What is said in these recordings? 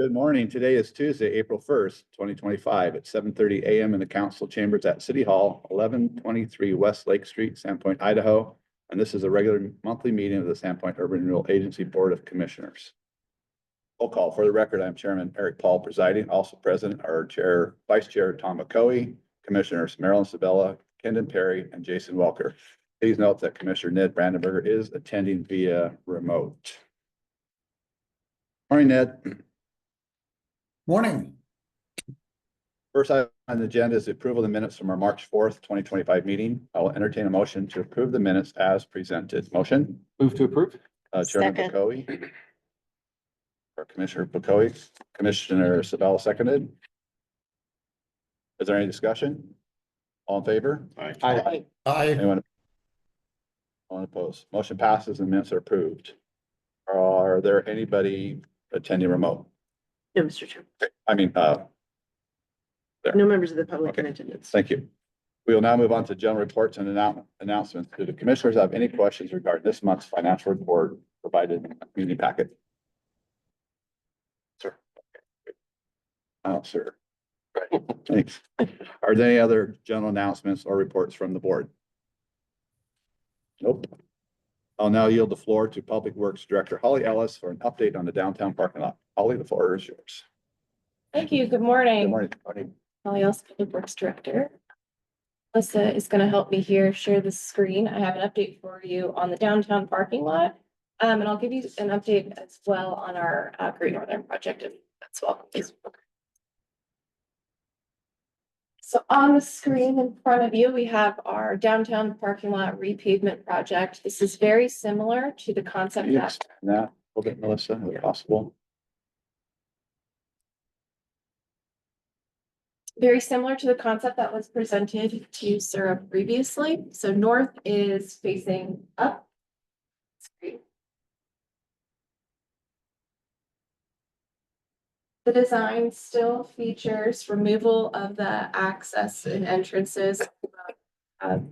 Good morning. Today is Tuesday, April 1st, 2025 at 7:30 a.m. in the council chambers at City Hall, 1123 West Lake Street, Sandpoint, Idaho. And this is a regular monthly meeting of the Sandpoint Urban Renewal Agency Board of Commissioners. Roll call. For the record, I'm Chairman Eric Paul presiding. Also present are Vice Chair Tom McCoy, Commissioners Marilyn Sabella, Kendon Perry, and Jason Welker. Please note that Commissioner Ned Brandenburger is attending via remote. Morning, Ned. Morning. First item on the agenda is the approval of the minutes from our March 4th, 2025 meeting. I will entertain a motion to approve the minutes as presented. Motion? Move to approve. Chairman Second. Bakoe. Or Commissioner Bakoe, Commissioner Sabella seconded. Is there any discussion? All in favor? Aye. Anyone opposed? Motion passes and minutes are approved. Are there anybody attending remote? No, Mr. Chairman. I mean, No members of the public in Okay. attendance. Thank you. We will now move on to general reports and announcements. Do the commissioners have any questions regarding this month's financial report provided in the community packet? Sir. Oh, sir. Thanks. Are there any other general announcements or reports from the board? Nope. I'll now yield the floor to Public Works Director Holly Ellis for an update on the downtown parking lot. Holly, the floor is yours. Thank you. Good Good morning. morning. Holly Ellis, Public Works Director. Melissa is going to help me here share the screen. I have an update for you on the downtown parking lot. And I'll give you an update as well on our Great Northern project if that's welcome. So on the screen in front of you, we have our downtown parking lot repavement project. This is very similar to the concept Can you that expand that a little bit, Melissa, if possible? very similar to the concept that was presented to Sarah previously. So north is facing up. The design still features removal of the access and entrances. The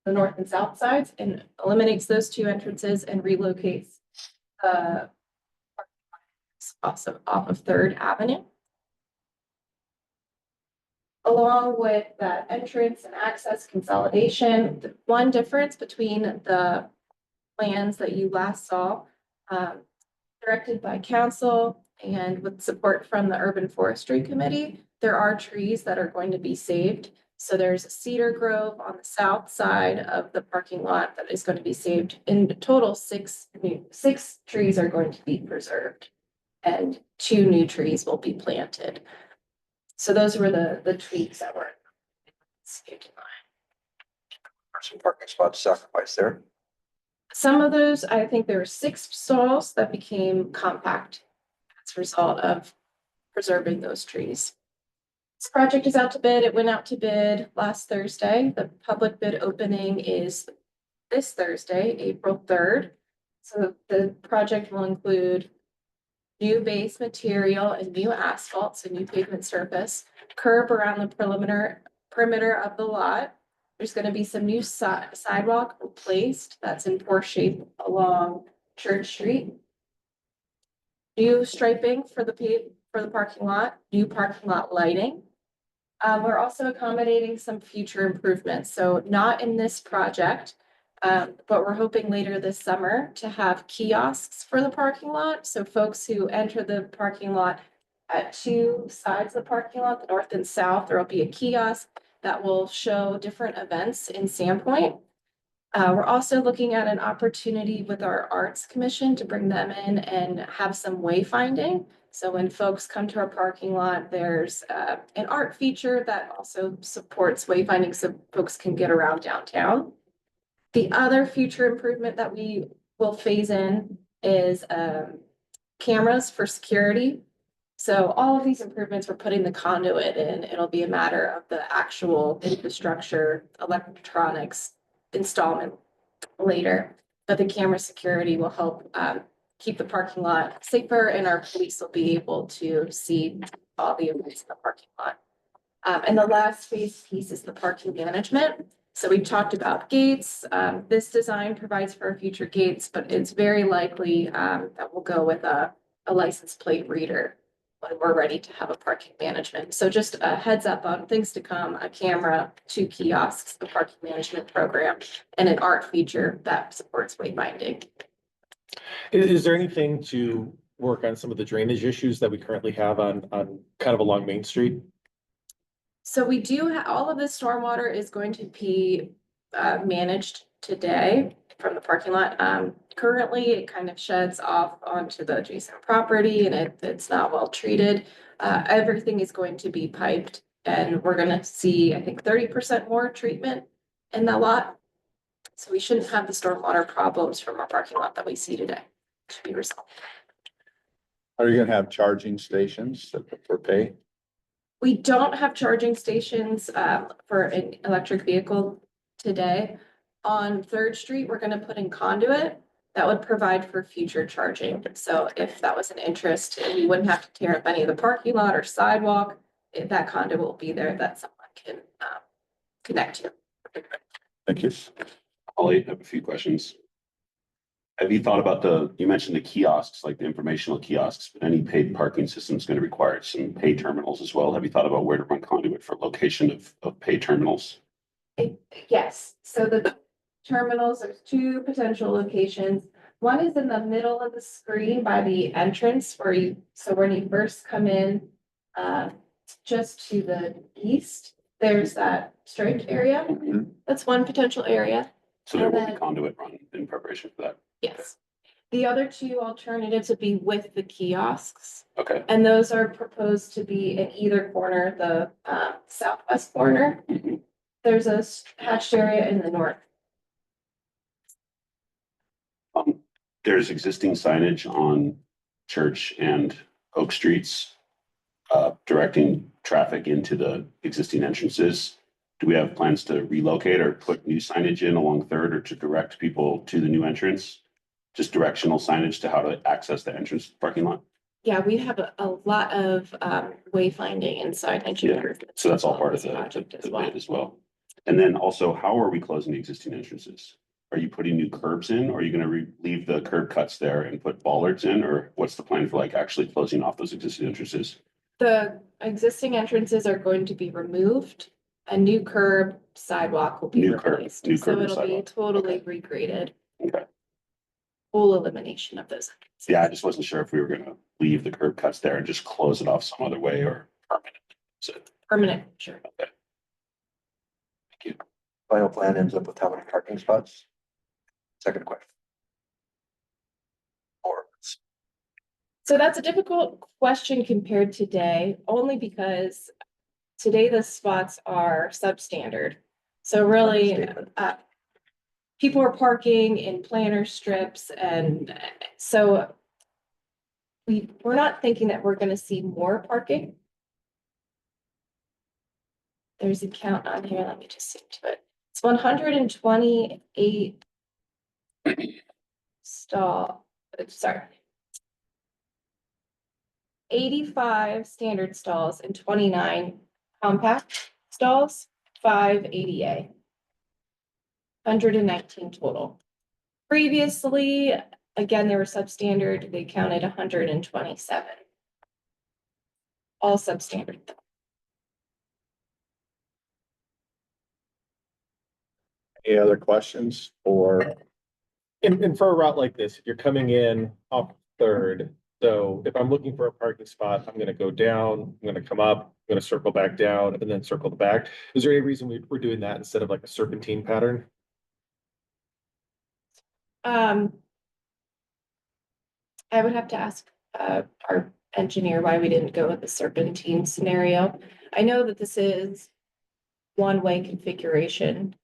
north and south sides and eliminates those two entrances and relocates also off of 3rd Avenue. Along with that entrance and access consolidation, the one difference between the plans that you last saw, directed by council and with support from the Urban Forestry Committee, there are trees that are going to be saved. So there's a cedar grove on the south side of the parking lot that is going to be saved. In total, six trees are going to be preserved and 2 new trees will be planted. So those were the tweaks that were saved. Are some parking spots sacrificed there? Some of those, I think there were 6 stalls that became compact as a result of preserving those trees. This project is out to bid. It went out to bid last Thursday. The public bid opening is this Thursday, April 3rd. So the project will include new base material and new asphalt, so new pavement surface, curb around the perimeter of the lot. There's going to be some new sidewalk replaced that's in poor shape along Church Street. New striping for the parking lot, new parking lot lighting. We're also accommodating some future improvements. So not in this project, but we're hoping later this summer to have kiosks for the parking lot. So folks who enter the parking lot at 2 sides of the parking lot, the north and south, there will be a kiosk that will show different events in Sandpoint. We're also looking at an opportunity with our Arts Commission to bring them in and have some wayfinding. So when folks come to our parking lot, there's an art feature that also supports wayfinding so folks can get around downtown. The other future improvement that we will phase in is cameras for security. So all of these improvements, we're putting the conduit in. It'll be a matter of the actual infrastructure, electronics installment later. But the camera security will help keep the parking lot safer, and our police will be able to see all the events in the parking lot. And the last phase piece is the parking management. So we talked about gates. This design provides for future gates, but it's very likely that we'll go with a a license plate reader when we're ready to have a parking management. So just a heads up on things to come, a camera, 2 kiosks, a parking management program, and an art feature that supports wayfinding. Is there anything to work on some of the drainage issues that we currently have on kind of along Main Street? So we do, all of this stormwater is going to be managed today from the parking lot. Currently, it kind of sheds off onto the adjacent property and it's not well treated. Everything is going to be piped and we're gonna see, I think, 30% more treatment in that lot. So we shouldn't have the stormwater problems from our parking lot that we see today. Should be resolved. Are you gonna have charging stations for pay? We don't have charging stations for an electric vehicle today. On Third Street, we're gonna put in conduit that would provide for future charging. So if that was an interest, we wouldn't have to tear up any of the parking lot or sidewalk. If that conduit will be there that someone can connect to. Thank you. Holly, I have a few questions. Have you thought about you mentioned the kiosks, like the informational kiosks, but any paid parking system is going to require some pay terminals as well. Have you thought about where to run conduit for location of pay terminals? Yes, so the terminals, there's 2 potential locations. One is in the middle of the screen by the entrance so when you first come in, just to the east, there's that striped area. That's one potential area. So there And will be then- conduit run in preparation for that. Yes. The other 2 alternatives would be with the kiosks. Okay. And those are proposed to be in either corner, the southwest corner. There's a hatched area in the north. There's existing signage on Church and Oak Streets directing traffic into the existing entrances. Do we have plans to relocate or put new signage in along Third or to direct people to the new entrance? Just directional signage to how to access the entrance parking lot? Yeah, we have a lot of wayfinding and signage Yeah, improvements. so that's all part of this project the as well. bid as well. And then also, how are we closing the existing entrances? Are you putting new curbs in, or are you gonna leave the curb cuts there and put bollards in, or what's the plan for like actually closing off those existing entrances? The existing entrances are going to be removed. A new curb sidewalk will be New curb, replaced. new So curb and it'll be sidewalk. totally regraded. Okay. Full elimination of those. entrances. Yeah, I just wasn't sure if we were gonna leave the curb cuts there and just close it off some other way or permanent. So, Permanent, sure. Final plan ends up with how many parking spots? Second question. Or So that's a difficult question compared to today, only because today the spots are substandard. So really, people are parking in planter strips and so we're not thinking that we're gonna see more parking. There's a count on here, let me just see to it. It's 128 sorry. 85 standard stalls and 29 compact stalls, 5 ADA. 119 total. Previously, again, they were substandard, they counted 127. All substandard. Any other questions or And for a route like this, if you're coming in off Third, so if I'm looking for a parking spot, I'm gonna go down, I'm gonna come up, I'm gonna circle back down and then circle the back. Is there any reason we're doing that instead of like a serpentine pattern? I would have to ask our engineer why we didn't go with the serpentine scenario. I know that this is one-way configuration.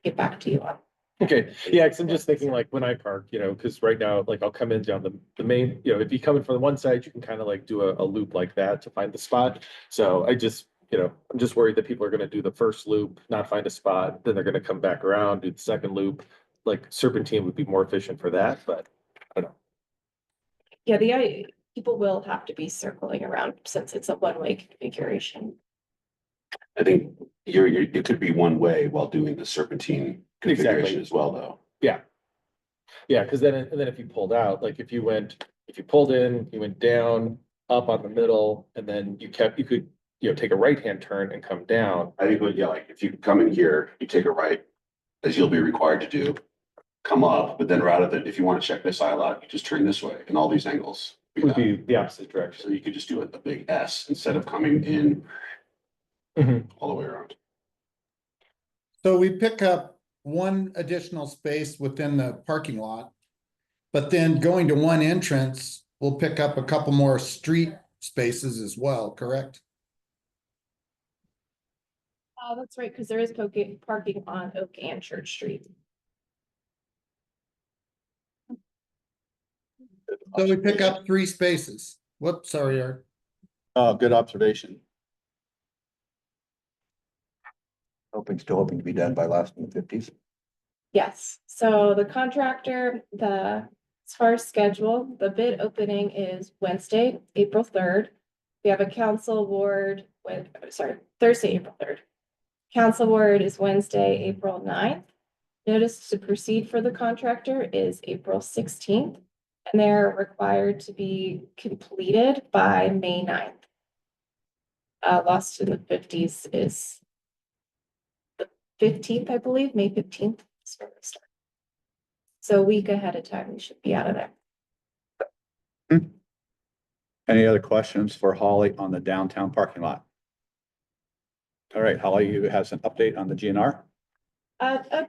Get back to you on. Okay, yeah, cause I'm just thinking like when I park, cause right now, like I'll come in down the main, if you come in from the one side, you can kind of like do a loop like that to find the spot. So I just, I'm just worried that people are gonna do the first loop, not find a spot, then they're gonna come back around, do the second loop. Like serpentine would be more efficient for that, but I don't know. Yeah, people will have to be circling around since it's a one-way configuration. I think it could be one way while doing the serpentine configuration Exactly. as well, though. Yeah, cause then if you pulled out, like if you went if you pulled in, you went down, up on the middle, and then you could, take a right-hand turn and come down. I think, yeah, like if you come in here, you take a right, as you'll be required to do, come up, but then rather than, if you want to check this aisle out, you just turn this way in all these angles. Would be the opposite So direction. you could just do a big S instead of coming in Mhm. all the way around. So we pick up one additional space within the parking lot. But then going to one entrance, we'll pick up a couple more street spaces as well, correct? That's right, because there is parking on Oak and Church Street. So we pick up 3 spaces. Whoops, sorry, Art. Good observation. Still hoping to be done by last in the 50s. Yes, so the contractor, as far as schedule, the bid opening is Wednesday, April 3rd. We have a council award Thursday, April 3rd. Council award is Wednesday, April 9th. Notice to proceed for the contractor is April 16th, and they're required to be completed by May 9th. Lost in the 50s is the 15th, I believe, May 15th is when we start. So a week ahead of time, we should be out of there. Any other questions for Holly on the downtown parking lot? All right, Holly, you has an update on the GNR? A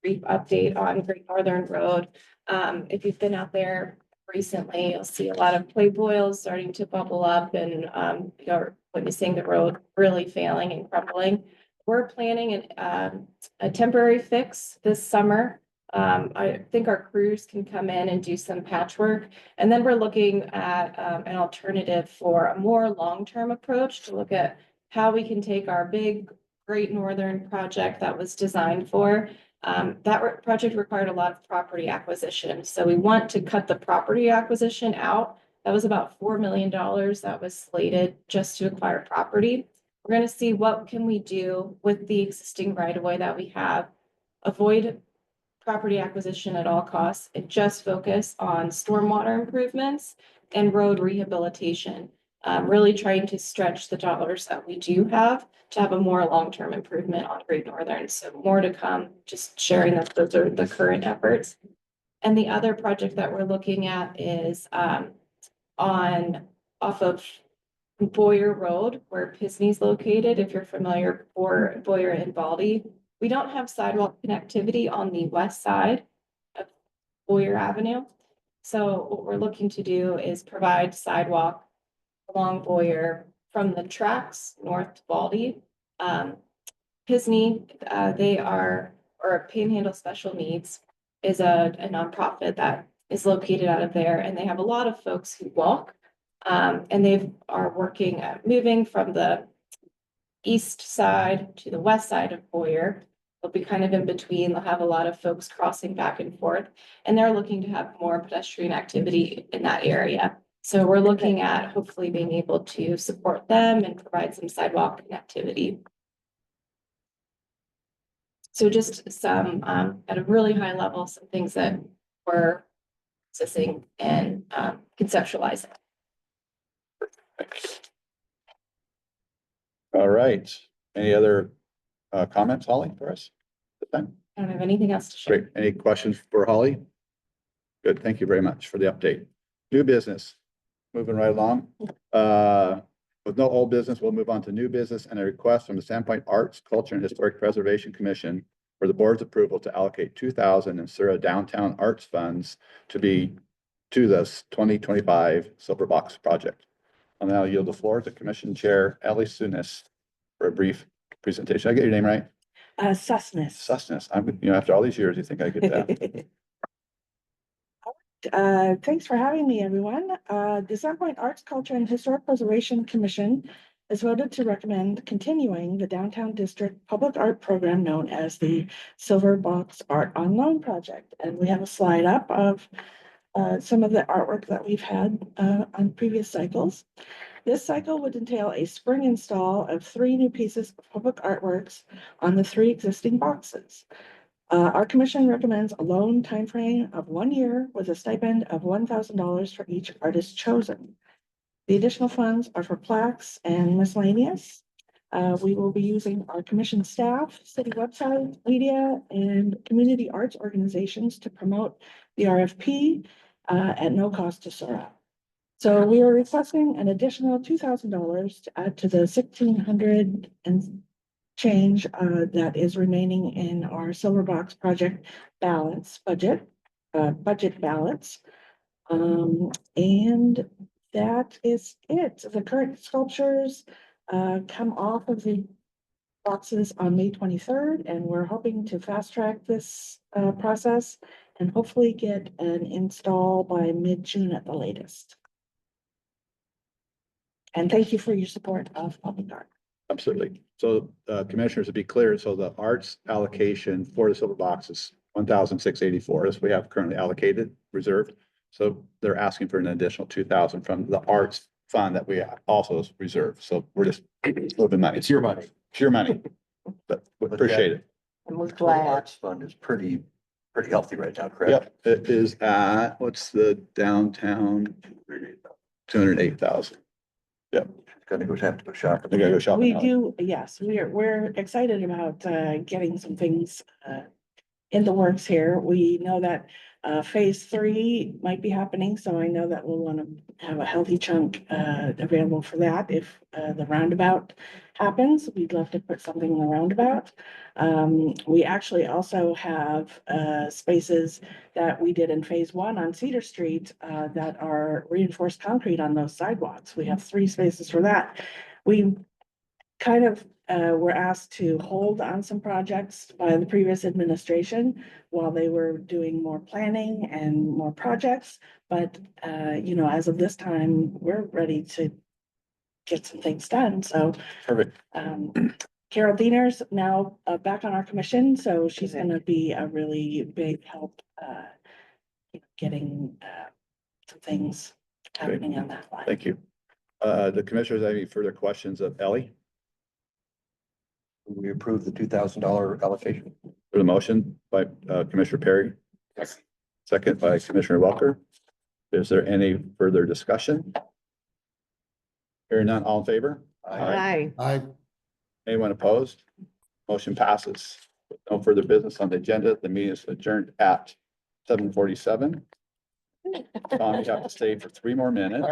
brief update on Great Northern Road. If you've been out there recently, you'll see a lot of clay boils starting to bubble up and you're witnessing the road really failing and crumbling. We're planning a temporary fix this summer. I think our crews can come in and do some patchwork. And then we're looking at an alternative for a more long-term approach to look at how we can take our big Great Northern project that was designed for. That project required a lot of property acquisition. So we want to cut the property acquisition out. That was about $4 million that was slated just to acquire property. We're going to see what can we do with the existing right-of-way that we have, avoid property acquisition at all costs, and just focus on stormwater improvements and road rehabilitation. Really trying to stretch the dollars that we do have to have a more long-term improvement on Great Northern. So more to come, just sharing that those are the current efforts. And the other project that we're looking at is off of Boyer Road, where Pisney's located, if you're familiar, for Boyer and Baldy. We don't have sidewalk connectivity on the west side of Boyer Avenue. So what we're looking to do is provide sidewalk along Boyer from the tracks north to Baldy. Pisney, or Panhandle Special Needs is a nonprofit that is located out of there, and they have a lot of folks who walk. And they are working at moving from the east side to the west side of Boyer. They'll be kind of in between. They'll have a lot of folks crossing back and forth, and they're looking to have more pedestrian activity in that area. So we're looking at hopefully being able to support them and provide some sidewalk connectivity. So just some, at a really high level, some things that we're assessing and conceptualizing. All right. Any other comments, Holly, for us? This time? I don't have anything else to share. Great. Any questions for Holly? Good. Thank you very much for the update. New business. Moving right along. With no old business, we'll move on to new business and a request from the Sandpoint Arts, Culture and Historic Preservation Commission for the board's approval to allocate 2,000 in Sura Downtown Arts funds to this 2025 Silver Box project. I'll now yield the floor to Commission Chair Ellie Sunis for a brief presentation. Did I get your name right? Susness. Susness. After all these years, you think I get that? Thanks for having me, everyone. The Sandpoint Arts, Culture and Historic Preservation Commission has voted to recommend continuing the Downtown District Public Art Program known as the Silver Box Art on Loan Project. And we have a slide up of some of the artwork that we've had on previous cycles. This cycle would entail a spring install of 3 new pieces of public artworks on the 3 existing boxes. Our commission recommends a loan timeframe of 1 year with a stipend of $1,000 for each artist chosen. The additional funds are for plaques and miscellaneous. We will be using our commission staff, city website, media, and community arts organizations to promote the RFP at no cost to Sora. So we are requesting an additional $2,000 to add to the 1,600 and change that is remaining in our Silver Box project budget balance. And that is it. The current sculptures come off of the boxes on May 23rd, and we're hoping to fast track this process and hopefully get an install by mid-June at the latest. And thank you for your support of public art. Absolutely. So commissioners, to be clear, so the arts allocation for the silver box is 1,684 as we have currently allocated reserved. So they're asking for an additional 2,000 from the arts fund that we also reserved. So we're just moving money. It's your money. It's your money. But we appreciate it. And we're glad. Arts fund is pretty healthy right now, correct? Yep, it is at, what's the downtown? 208,000. Yep. Gonna go have to go shopping. I gotta go shopping. We now. do, yes, we're excited about getting some things in the works here. We know that phase 3 might be happening, so I know that we'll want to have a healthy chunk available for that if the roundabout happens. We'd love to put something in the roundabout. We actually also have spaces that we did in phase 1 on Cedar Street that are reinforced concrete on those sidewalks. We have 3 spaces for that. We kind of were asked to hold on some projects by the previous administration while they were doing more planning and more projects. But, you know, as of this time, we're ready to get some things done. So Perfect. Carol Diener's now back on our commission, so she's going to be a really big help getting some things happening on that line. Thank you. The commissioners have any further questions of Ellie We approved the $2,000 allocation. for the motion by Commissioner Perry? Second by Commissioner Welker. Is there any further discussion? Hearing none, all in favor? Aye. Anyone opposed? Motion passes. With no further business on the agenda, the meeting is adjourned at 7:47. Tom, you have to stay for 3 more minutes.